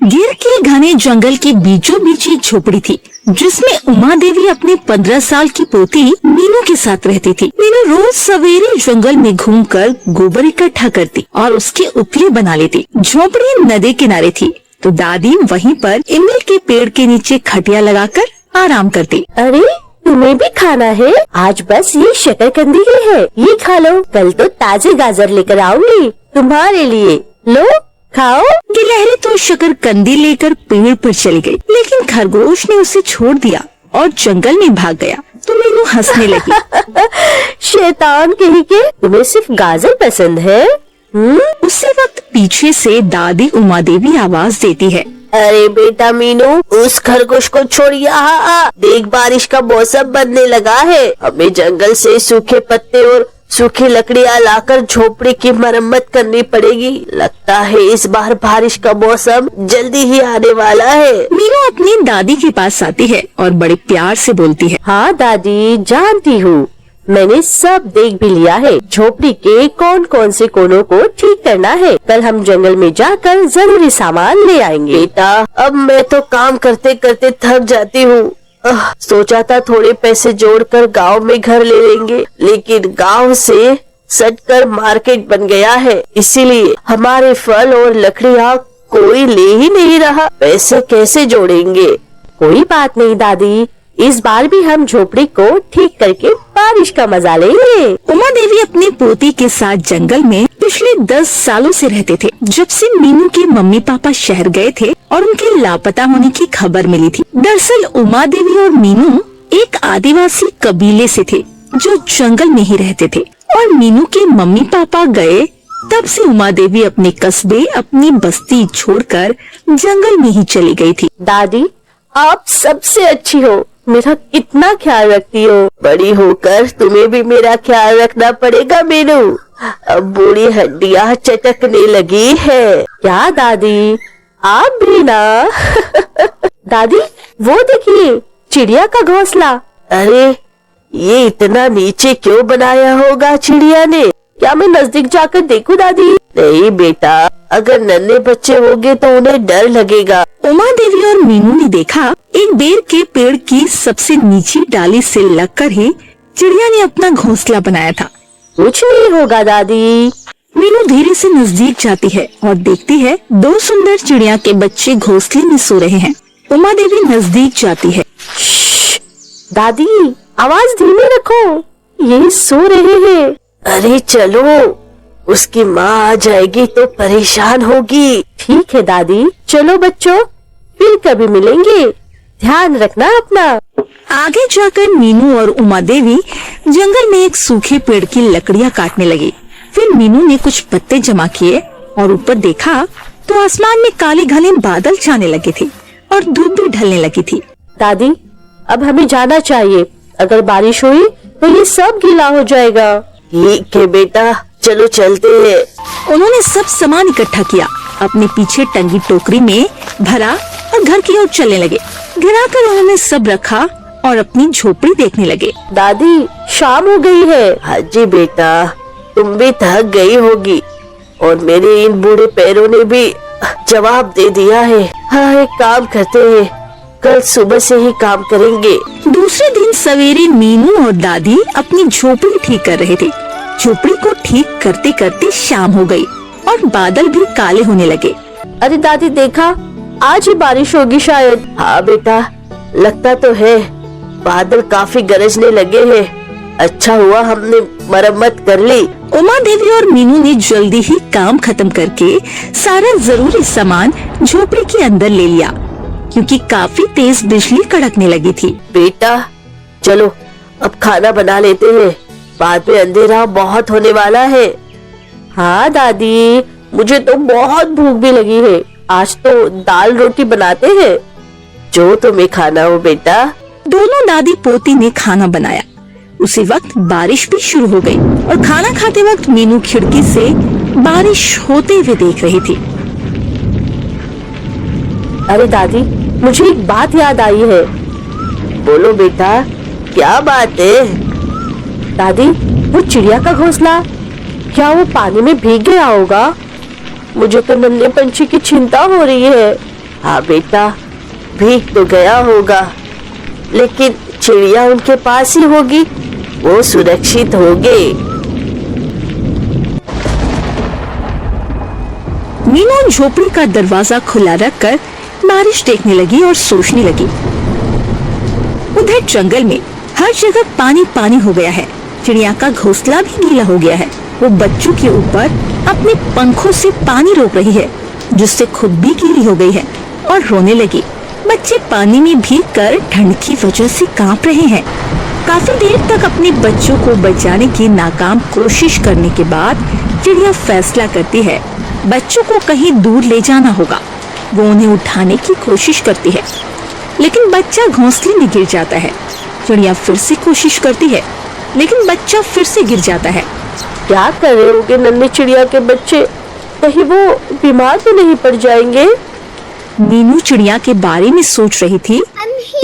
गिर के घने जंगल के बीचों बीच एक झोपड़ी थी, जिसमें उमा देवी अपने 15 साल की पोती मीनू के साथ रहती थी। मीनू रोज सवेरे जंगल में घूमकर गोबर इकट्ठा करती और उसके उपले बना लेती। झोपड़ी नदी किनारे थी, तो दादी वहीं पर इमली के पेड़ के नीचे खटिया लगाकर आराम करती। अरे तुम्हें भी खाना है? आज बस ये शकरकंदी ही है, ये खा लो। कल तो ताजे गाजर लेकर आऊंगी तुम्हारे लिए, लो खाओ। गिलहरी तो शकरकंदी लेकर पेड़ पर चली गई, लेकिन खरगोश ने उसे छोड़ दिया और जंगल में भाग गया। तो मीनू हंसने लगी। शैतान कहीं के, तुम्हें सिर्फ गाजर पसंद है? उसी वक्त पीछे से दादी उमा देवी आवाज देती है, अरे बेटा मीनू, उस खरगोश को छोड़ यहाँ आ। देख बारिश का मौसम बनने लगा है, हमें जंगल से सूखे पत्ते और सूखी लकड़ियाँ लाकर झोपड़ी की मरम्मत करनी पड़ेगी। लगता है इस बार बारिश का मौसम जल्दी ही आने वाला है। मीनू अपनी दादी के पास आती है और बड़े प्यार से बोलती है, हाँ दादी, जानती हूँ, मैंने सब देख भी लिया है। झोपड़ी के कौन कौन से कोनों को ठीक करना है। कल हम जंगल में जाकर जरूरी सामान ले आएंगे। बेटा, अब मैं तो काम करते करते थक जाती हूँ। सोचा था थोड़े पैसे जोड़कर गांव में घर ले लेंगे, लेकिन गांव से सटकर मार्केट बन गया है, इसीलिए हमारे फल और लकड़ियाँ कोई ले ही नहीं रहा। पैसे कैसे जोड़ेंगे? कोई बात नहीं दादी, इस बार भी हम झोपड़ी को ठीक करके बारिश का मजा लेंगे। उमा देवी अपनी पोती के साथ जंगल में पिछले 10 सालों से रहते थे, जब से मीनू के मम्मी पापा शहर गए थे और उनके लापता होने की खबर मिली थी। दरअसल उमा देवी और मीनू एक आदिवासी कबीले से थे, जो जंगल में ही रहते थे, और मीनू के मम्मी पापा गए तब से उमा देवी अपने कस्बे, अपनी बस्ती छोड़कर जंगल में ही चली गई थी। दादी, आप सबसे अच्छी हो, मेरा कितना ख्याल रखती हो। बड़ी होकर तुम्हें भी मेरा ख्याल रखना पड़ेगा मीनू, अब बूढ़ी हड्डियाँ चटकने लगी है। क्या दादी, आप भी ना। दादी, वो देखिए चिड़िया का घोंसला। अरे ये इतना नीचे क्यों बनाया होगा चिड़िया ने? क्या मैं नजदीक जाकर देखूं दादी? नहीं बेटा, अगर नन्हे बच्चे होंगे तो उन्हें डर लगेगा। उमा देवी और मीनू ने देखा, एक बेर के पेड़ की सबसे नीची डाली से लगकर ही चिड़िया ने अपना घोंसला बनाया था। कुछ नहीं होगा दादी। मीनू धीरे से नजदीक जाती है और देखती है 2 सुंदर चिड़िया के बच्चे घोंसले में सो रहे हैं। उमा देवी नजदीक जाती है। दादी, आवाज धीमी रखो, ये सो रहे हैं। अरे चलो, उसकी माँ आ जाएगी तो परेशान होगी। ठीक है दादी, चलो बच्चों, फिर कभी मिलेंगे, ध्यान रखना अपना। आगे जाकर मीनू और उमा देवी जंगल में एक सूखे पेड़ की लकड़ियाँ काटने लगी। फिर मीनू ने कुछ पत्ते जमा किए और ऊपर देखा तो आसमान में काले घने बादल छाने लगे थे और धूप भी ढलने लगी थी। दादी, अब हमें जाना चाहिए, अगर बारिश हुई तो ये सब गीला हो जाएगा। ठीक है बेटा, चलो चलते हैं। उन्होंने सब सामान इकट्ठा किया, अपने पीछे टंगी टोकरी में भरा और घर की ओर चलने लगे। गिराकर उन्होंने सब रखा और अपनी झोपड़ी देखने लगे। दादी, शाम हो गई है। हाँ जी बेटा, तुम भी थक गई होगी और मेरे इन बूढ़े पैरों ने भी जवाब दे दिया है। हाँ, एक काम करते हैं, कल सुबह से ही काम करेंगे। दूसरे दिन सवेरे मीनू और दादी अपनी झोपड़ी ठीक कर रहे थे। झोपड़ी को ठीक करते करते शाम हो गई और बादल भी काले होने लगे। अरे दादी, देखा, आज ही बारिश होगी शायद। हाँ बेटा, लगता तो है, बादल काफी गरजने लगे हैं। अच्छा हुआ हमने मरम्मत कर ली। उमा देवी और मीनू ने जल्दी ही काम खत्म करके सारा जरूरी सामान झोपड़ी के अंदर ले लिया, क्योंकि काफी तेज बिजली कड़कने लगी थी। बेटा चलो अब खाना बना लेते हैं, बाद में अंधेरा बहुत होने वाला है। हाँ दादी, मुझे तो बहुत भूख भी लगी है, आज तो दाल रोटी बनाते हैं। जो तुम्हें खाना हो बेटा। दोनों दादी पोती ने खाना बनाया। उसी वक्त बारिश भी शुरू हो गई और खाना खाते वक्त मीनू खिड़की से बारिश होते हुए देख रही थी। अरे दादी, मुझे एक बात याद आई है। बोलो बेटा, क्या बात है? दादी, वो चिड़िया का घोंसला, क्या वो पानी में भीग गया होगा? मुझे तो नन्हे पंछी की चिंता हो रही है। हाँ बेटा, भीग तो गया होगा, लेकिन चिड़िया उनके पास ही होगी, वो सुरक्षित होंगे। मीनू झोपड़ी का दरवाजा खुला रखकर बारिश देखने लगी और सोचने लगी। उधर जंगल में हर जगह पानी पानी हो गया है। चिड़िया का घोंसला भी गीला हो गया है। वो बच्चों के ऊपर अपने पंखों से पानी रोक रही है, जिससे खुद भी गीली हो गई है और रोने लगी। बच्चे पानी में भीगकर ठंड की वजह से कांप रहे हैं। काफी देर तक अपने बच्चों को बचाने की नाकाम कोशिश करने के बाद चिड़िया फैसला करती है बच्चों को कहीं दूर ले जाना होगा। वो उन्हें उठाने की कोशिश करती है, लेकिन बच्चा घोंसले में गिर जाता है। चिड़िया फिर से कोशिश करती है, लेकिन बच्चा फिर से गिर जाता है। क्या कर रहे होंगे नन्ही चिड़िया के बच्चे, कहीं वो बीमार तो नहीं पड़ जाएंगे? मीनू चिड़िया के बारे में सोच रही थी।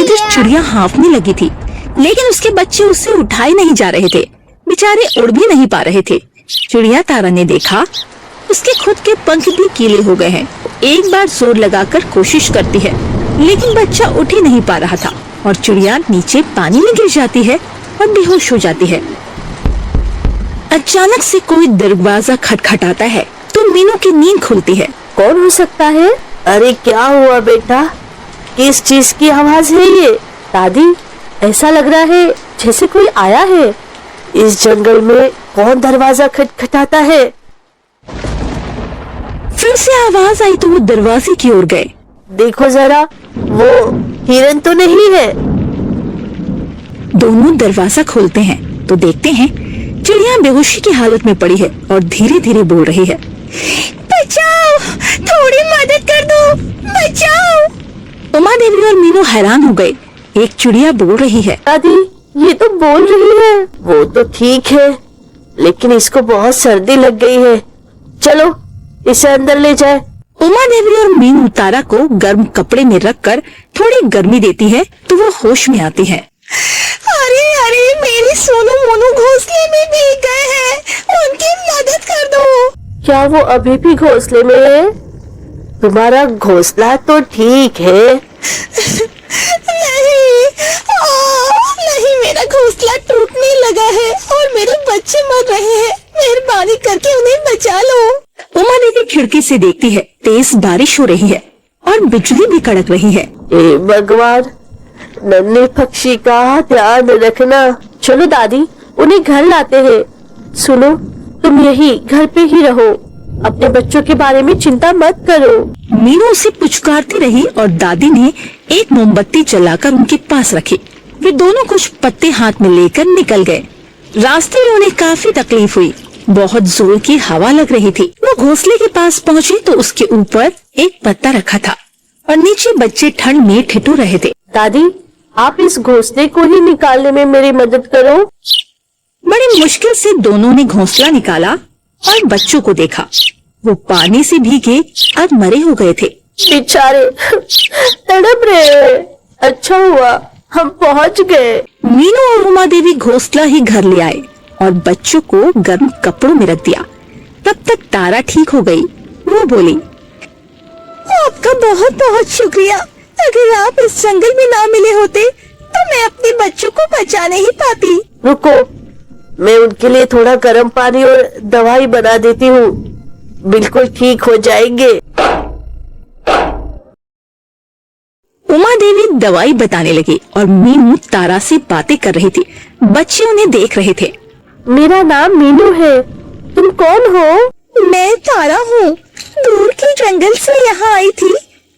इधर चिड़िया हाँफने लगी थी, लेकिन उसके बच्चे उसे उठाए नहीं जा रहे थे। बेचारे उड़ भी नहीं पा रहे थे। चिड़िया तारा ने देखा उसके खुद के पंख भी गीले हो गए हैं। एक बार जोर लगाकर कोशिश करती है, लेकिन बच्चा उठ ही नहीं पा रहा था और चिड़िया नीचे पानी में गिर जाती है और बेहोश हो जाती है। अचानक से कोई दरवाजा खटखटाता है तो मीनू की नींद खुलती है। कौन हो सकता है? अरे क्या हुआ बेटा, किस चीज की आवाज है ये? दादी, ऐसा लग रहा है जैसे कोई आया है। इस जंगल में कौन दरवाजा खटखटाता है? फिर से आवाज आई तो वो दरवाजे की ओर गए। देखो जरा, वो हिरन तो नहीं है? दोनों दरवाजा खोलते हैं तो देखते हैं चिड़िया बेहोशी की हालत में पड़ी है और धीरे धीरे बोल रही है, बचाओ, थोड़ी मदद कर दो, बचाओ। उमा देवी और मीनू हैरान हो गए। एक चिड़िया बोल रही है, दादी, ये तो बोल रही है। वो तो ठीक है, लेकिन इसको बहुत सर्दी लग गई है। चलो इसे अंदर ले जाए। उमा देवी और मीनू तारा को गर्म कपड़े में रखकर थोड़ी गर्मी देती है तो वो होश में आती है। अरे अरे, मेरी सोनू मोनू घोंसले में भीग गए हैं, उनकी मदद कर दो। क्या वो अभी भी घोंसले में है? तुम्हारा घोंसला तो ठीक है। नहीं, मेरा घोंसला टूटने लगा है और मेरे बच्चे मर रहे हैं। मेहरबानी करके उन्हें बचा लो। उमा देवी खिड़की से देखती है। तेज बारिश हो रही है और बिजली भी कड़क रही है। हे भगवान, नन्हे पक्षी का ध्यान रखना। चलो दादी, उन्हें घर लाते हैं। सुनो, तुम यही घर पे ही रहो, अपने बच्चों के बारे में चिंता मत करो। मीनू उसे पुचकारती रही और दादी ने एक मोमबत्ती जलाकर उनके पास रखी। वे दोनों कुछ पत्ते हाथ में लेकर निकल गए। रास्ते में उन्हें काफी तकलीफ हुई। बहुत जोर की हवा लग रही थी। वो घोंसले के पास पहुँचे तो उसके ऊपर एक पत्ता रखा था और नीचे बच्चे ठंड में ठिठुर रहे थे। दादी, आप इस घोंसले को ही निकालने में मेरी मदद करो। बड़ी मुश्किल से दोनों ने घोंसला निकाला और बच्चों को देखा। वो पानी से भीगे और मरे हो गए थे। बेचारे तड़प रहे। अच्छा हुआ हम पहुंच गए। मीनू और उमा देवी घोंसला ही घर ले आए और बच्चों को गर्म कपड़ों में रख दिया। तब तक तारा ठीक हो गई। वो बोली, आपका बहुत बहुत शुक्रिया। अगर आप इस जंगल में ना मिले होते तो मैं अपने बच्चों को बचा नहीं पाती। रुको, मैं उनके लिए थोड़ा गर्म पानी और दवाई बना देती हूँ, बिल्कुल ठीक हो जाएंगे। उमा देवी दवाई बताने लगी और मीनू तारा से बातें कर रही थी। बच्चे उन्हें देख रहे थे। मेरा नाम मीनू है, तुम कौन हो? मैं तारा हूँ, दूर के जंगल से यहाँ आई थी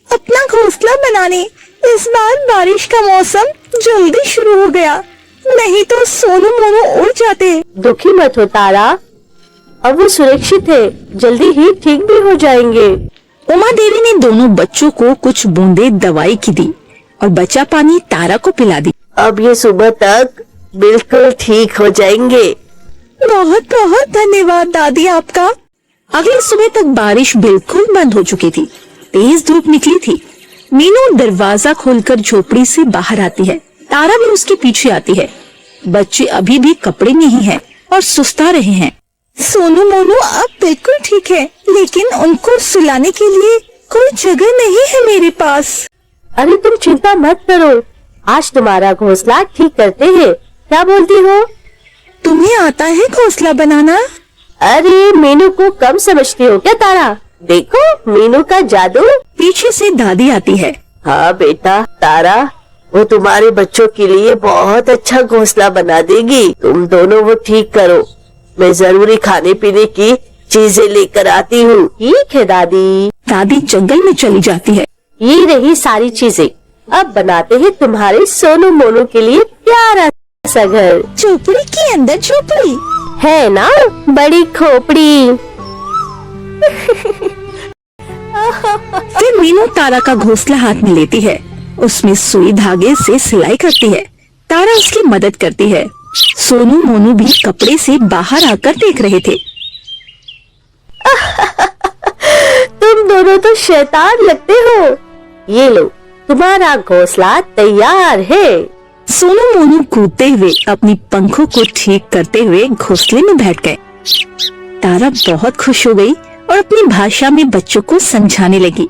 अपना घोंसला बनाने। इस बार बारिश का मौसम जल्दी शुरू हो गया, नहीं तो सोनू मोनू उड़ जाते। दुखी मत हो तारा, अब वो सुरक्षित है, जल्दी ही ठीक भी हो जाएंगे। उमा देवी ने दोनों बच्चों को कुछ बूंदे दवाई की दी और बचा पानी तारा को पिला दी। अब ये सुबह तक बिल्कुल ठीक हो जाएंगे। बहुत बहुत धन्यवाद दादी आपका। अगली सुबह तक बारिश बिल्कुल बंद हो चुकी थी। तेज धूप निकली थी। मीनू दरवाजा खोलकर झोपड़ी से बाहर आती है। तारा भी उसके पीछे आती है। बच्चे अभी भी कपड़े में ही हैं और सुस्ता रहे हैं। सोनू मोनू अब बिल्कुल ठीक है, लेकिन उनको सुलाने के लिए कोई जगह नहीं है मेरे पास। अरे तुम चिंता मत करो, आज तुम्हारा घोंसला ठीक करते हैं। क्या बोलती हो? तुम्हें आता है घोंसला बनाना? अरे मीनू को कम समझती हो क्या तारा? देखो मीनू का जादू। पीछे से दादी आती है। हाँ बेटा तारा, वो तुम्हारे बच्चों के लिए बहुत अच्छा घोंसला बना देगी। तुम दोनों वो ठीक करो, मैं जरूरी खाने पीने की चीजें लेकर आती हूँ। ठीक है दादी। दादी जंगल में चली जाती है। ये रही सारी चीजें, अब बनाते हैं तुम्हारे सोनू मोनू के लिए प्यारा सा घर। झोपड़ी के अंदर झोपड़ी है ना, बड़ी खोपड़ी। फिर मीनू तारा का घोंसला हाथ में लेती है, उसमें सुई धागे से सिलाई करती है। तारा उसकी मदद करती है। सोनू मोनू भी कपड़े से बाहर आकर देख रहे थे। तुम दोनों तो शैतान लगते हो। ये लो, तुम्हारा घोंसला तैयार है। सोनू मोनू कूदते हुए अपनी पंखों को ठीक करते हुए घोंसले में बैठ गए। तारा बहुत खुश हो गई और अपनी भाषा में बच्चों को समझाने लगी।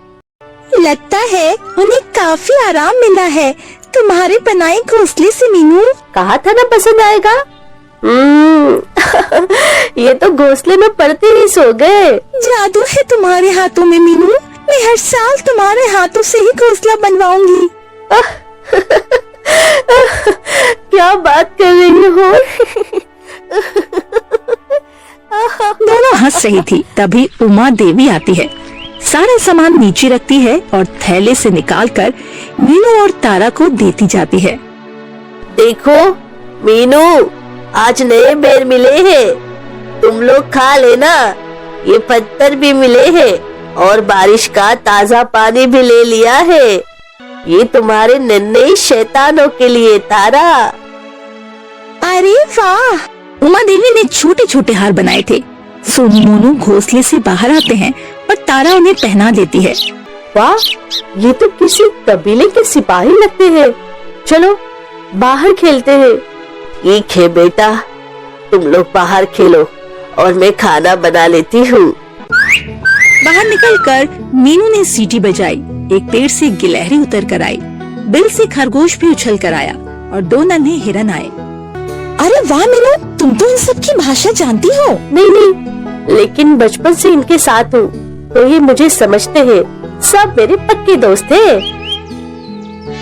लगता है उन्हें काफी आराम मिला है तुम्हारे बनाए घोंसले से मीनू। कहा था ना पसंद आएगा। ये तो घोंसले में पड़ते ही सो गए। जादू है तुम्हारे हाथों में मीनू, मैं हर साल तुम्हारे हाथों से ही घोंसला बनवाऊंगी। क्या बात कर रही हो? दोनों हंस रही थी। तभी उमा देवी आती है, सारा सामान नीचे रखती है और थैले से निकालकर मीनू और तारा को देती जाती है। देखो मीनू, आज नए बेर मिले हैं, तुम लोग खा लेना। ये पत्थर भी मिले हैं और बारिश का ताजा पानी भी ले लिया है। ये तुम्हारे नन्हे शैतानों के लिए तारा। अरे वाह! उमा देवी ने छोटे छोटे हार बनाए थे। सोनू मोनू घोंसले से बाहर आते हैं और तारा उन्हें पहना देती है। वाह, ये तो किसी कबीले के सिपाही लगते हैं। चलो बाहर खेलते हैं। ठीक है बेटा, तुम लोग बाहर खेलो और मैं खाना बना लेती हूँ। बाहर निकलकर मीनू ने सीटी बजाई। एक पेड़ से गिलहरी उतर कर आई, बिल से खरगोश भी उछल कर आया और 2 नन्हे हिरन आए। अरे वाह मीनू, तुम तो इन सब की भाषा जानती हो। नहीं, लेकिन बचपन से इनके साथ हूँ तो ये मुझे समझते हैं। सब मेरे पक्के दोस्त हैं।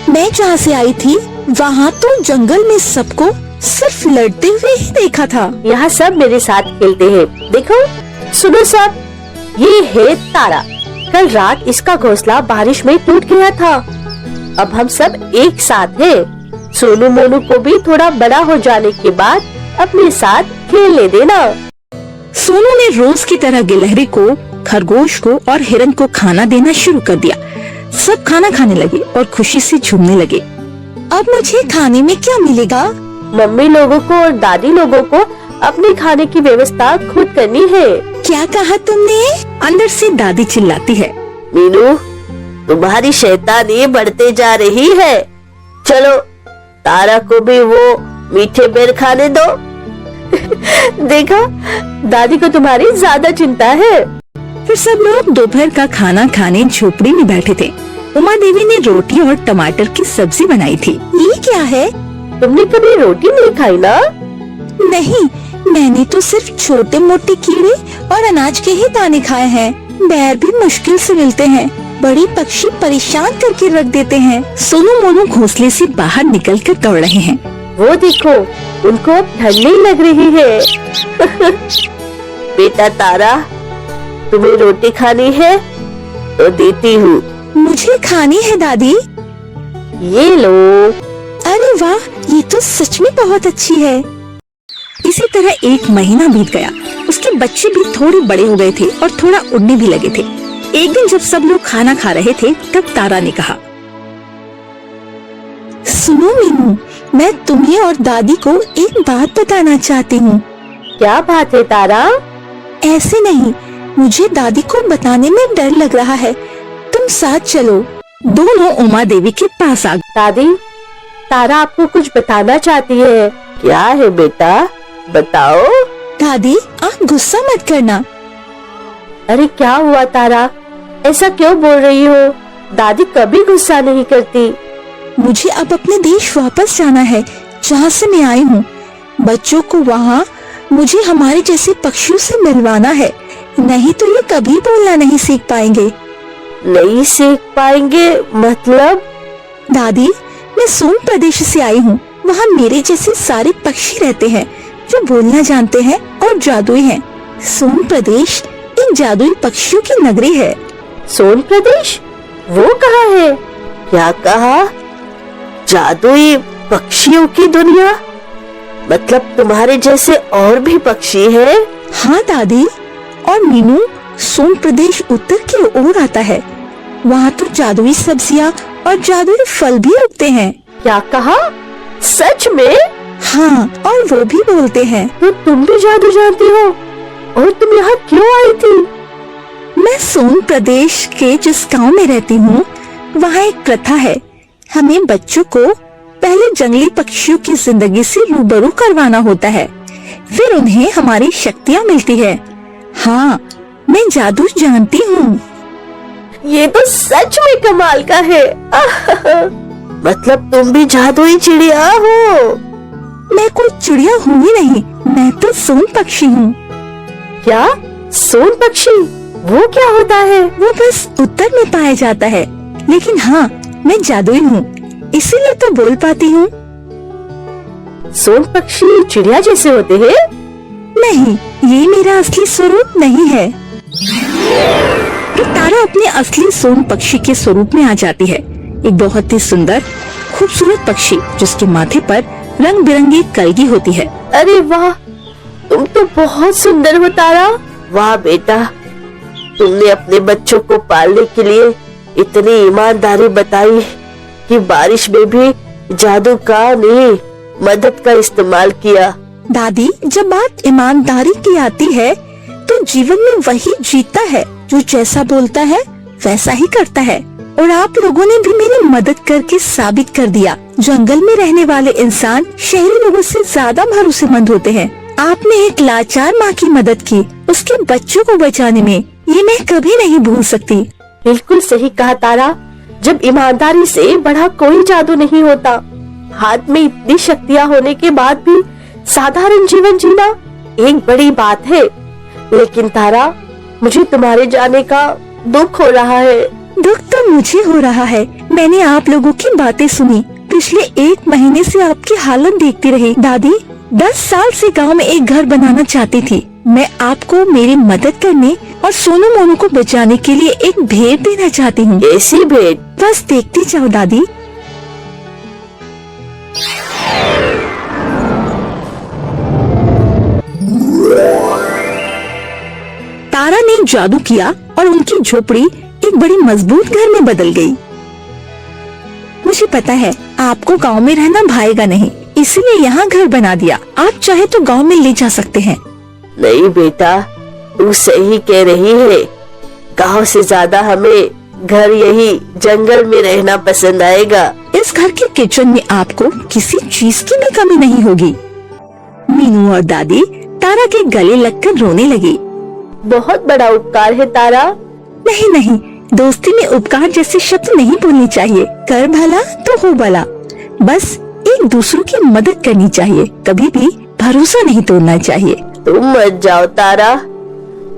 मैं जहाँ से आई थी वहाँ तो जंगल में सबको सिर्फ लड़ते हुए ही देखा था। यहाँ सब मेरे साथ खेलते हैं। देखो, सुनो सब, ये है तारा। कल रात इसका घोंसला बारिश में टूट गया था। अब हम सब एक साथ हैं। सोनू मोनू को भी थोड़ा बड़ा हो जाने के बाद अपने साथ खेलने देना। सोनू ने रोज की तरह गिलहरी को, खरगोश को और हिरन को खाना देना शुरू कर दिया। सब खाना खाने लगे और खुशी से झूमने लगे। अब मुझे खाने में क्या मिलेगा? मम्मी लोगों को और दादी लोगों को अपने खाने की व्यवस्था खुद करनी है। क्या कहा तुमने? अंदर से दादी चिल्लाती है। मीनू, तुम्हारी शैतानी बढ़ते जा रही है। चलो तारा को भी वो मीठे बेर खाने दो। देखा, दादी को तुम्हारी ज्यादा चिंता है। फिर सब लोग दोपहर का खाना खाने झोपड़ी में बैठे थे। उमा देवी ने रोटी और टमाटर की सब्जी बनाई थी। ये क्या है? तुमने कभी रोटी नहीं खाई ना? नहीं, मैंने तो सिर्फ छोटे मोटे कीड़े और अनाज के ही दाने खाए हैं। बैर भी मुश्किल से मिलते हैं। बड़े पक्षी परेशान करके रख देते हैं। सोनू मोनू घोंसले से बाहर निकलकर दौड़ रहे हैं। वो देखो, उनको अब ठंड नहीं लग रही है। बेटा तारा, तुम्हें रोटी खानी है तो देती हूँ। मुझे खानी है दादी। ये लो। अरे वाह, ये तो सच में बहुत अच्छी है। इसी तरह 1 महीना बीत गया। उसके बच्चे भी थोड़े बड़े हो गए थे और थोड़ा उड़ने भी लगे थे। एक दिन जब सब लोग खाना खा रहे थे तब तारा ने कहा, सुनो मीनू, मैं तुम्हें और दादी को एक बात बताना चाहती हूँ। क्या बात है तारा? ऐसे नहीं, मुझे दादी को बताने में डर लग रहा है। तुम साथ चलो। दोनों उमा देवी के पास आ गए। दादी, तारा आपको कुछ बताना चाहती है। क्या है बेटा, बताओ। दादी, आप गुस्सा मत करना। अरे क्या हुआ तारा, ऐसा क्यों बोल रही हो? दादी कभी गुस्सा नहीं करती। मुझे अब अपने देश वापस जाना है जहाँ से मैं आई हूँ। बच्चों को वहाँ मुझे हमारे जैसे पक्षियों से मिलवाना है, नहीं तो ये कभी बोलना नहीं सीख पाएंगे। नहीं सीख पाएंगे मतलब? दादी, मैं सोन प्रदेश से आई हूँ। वहाँ मेरे जैसे सारे पक्षी रहते हैं जो बोलना जानते हैं और जादुई हैं। सोन प्रदेश एक जादुई पक्षियों की नगरी है। सोन प्रदेश? वो कहाँ है? क्या कहा? जादुई पक्षियों की दुनिया? मतलब तुम्हारे जैसे और भी पक्षी हैं? हाँ दादी, और मीनू, सोन प्रदेश उत्तर की ओर आता है। वहाँ तो जादुई सब्जियाँ और जादुई फल भी उगते हैं। क्या कहा? सच में? हाँ, और वो भी बोलते हैं। तो तुम भी जादू जानती हो? और तुम यहाँ क्यों आई थी? मैं सोन प्रदेश के जिस गांव में रहती हूँ, वहाँ एक प्रथा है। हमें बच्चों को पहले जंगली पक्षियों की जिंदगी से रूबरू करवाना होता है, फिर उन्हें हमारी शक्तियाँ मिलती है। हाँ, मैं जादू जानती हूँ। ये तो सच में कमाल का है। मतलब तुम भी जादुई चिड़िया हो? मैं कोई चिड़िया हूँ ही नहीं, मैं तो सोन पक्षी हूँ। क्या? सोन पक्षी? वो क्या होता है? वो बस उत्तर में पाया जाता है, लेकिन हाँ, मैं जादुई हूँ, इसीलिए तो बोल पाती हूँ। सोन पक्षी चिड़िया जैसे होते हैं? नहीं, ये मेरा असली स्वरूप नहीं है। तो तारा अपने असली सोन पक्षी के स्वरूप में आ जाती है। एक बहुत ही सुंदर, खूबसूरत पक्षी जिसके माथे पर रंग बिरंगी कलगी होती है। अरे वाह, तुम तो बहुत सुंदर हो तारा। वाह बेटा, तुमने अपने बच्चों को पालने के लिए इतनी ईमानदारी बताई कि बारिश में भी जादू का नहीं, मदद का इस्तेमाल किया। दादी, जब बात ईमानदारी की आती है तो जीवन में वही जीतता है जो जैसा बोलता है वैसा ही करता है। और आप लोगों ने भी मेरी मदद करके साबित कर दिया, जंगल में रहने वाले इंसान शहरी लोगों से ज्यादा भरोसेमंद होते हैं। आपने एक लाचार माँ की मदद की, उसके बच्चों को बचाने में, ये मैं कभी नहीं भूल सकती। बिल्कुल सही कहा तारा, जब ईमानदारी से बड़ा कोई जादू नहीं होता। हाथ में इतनी शक्तियाँ होने के बाद भी साधारण जीवन जीना एक बड़ी बात है। लेकिन तारा, मुझे तुम्हारे जाने का दुख हो रहा है। दुख तो मुझे हो रहा है। मैंने आप लोगों की बातें सुनी, पिछले 1 महीने से आपकी हालत देखती रही। दादी, 10 साल से गांव में एक घर बनाना चाहती थी। मैं आपको मेरी मदद करने और सोनू मोनू को बचाने के लिए एक भेंट देना चाहती हूँ। ऐसी भेंट? बस देखती जाओ दादी। तारा ने जादू किया और उनकी झोपड़ी एक बड़ी मजबूत घर में बदल गई। मुझे पता है आपको गांव में रहना भाएगा नहीं, इसलिए यहाँ घर बना दिया। आप चाहे तो गांव में ले जा सकते हैं। नहीं बेटा, तू सही कह रही है। गांव से ज्यादा हमें घर यही जंगल में रहना पसंद आएगा। इस घर के किचन में आपको किसी चीज की भी कमी नहीं होगी। मीनू और दादी तारा के गले लगकर रोने लगी। बहुत बड़ा उपकार है तारा। नहीं नहीं, दोस्ती में उपकार जैसे शब्द नहीं बोलने चाहिए। कर भला तो हो भला, बस एक दूसरों की मदद करनी चाहिए, कभी भी भरोसा नहीं तोड़ना चाहिए। तुम मत जाओ तारा,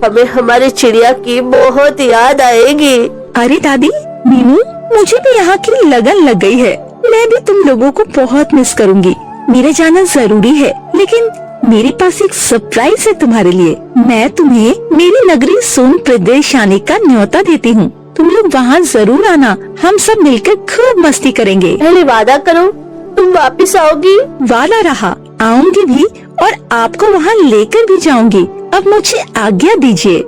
हमें हमारी चिड़िया की बहुत याद आएगी। अरे दादी, मीनू, मुझे भी यहाँ की लगन लग गई है। मैं भी तुम लोगों को बहुत मिस करूंगी। मेरा जाना जरूरी है, लेकिन मेरे पास एक सरप्राइज है तुम्हारे लिए। मैं तुम्हें मेरी नगरी सोन प्रदेश आने का न्योता देती हूँ। तुम लोग वहाँ जरूर आना, हम सब मिलकर खूब मस्ती करेंगे। पहले वादा करो, तुम वापस आओगी। वादा रहा, आऊंगी भी और आपको वहाँ लेकर भी जाऊंगी। अब मुझे आज्ञा दीजिए।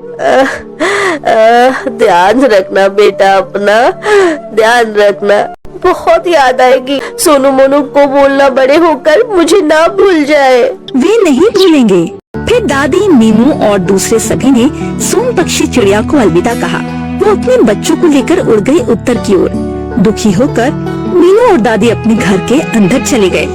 ध्यान रखना बेटा, अपना ध्यान रखना। बहुत याद आएगी। सोनू मोनू को बोलना बड़े होकर मुझे ना भूल जाए। वे नहीं भूलेंगे। फिर दादी, मीनू और दूसरे सभी ने सोन पक्षी चिड़िया को अलविदा कहा। वो अपने बच्चों को लेकर उड़ गई उत्तर की ओर। दुखी होकर मीनू और दादी अपने घर के अंदर चले गए।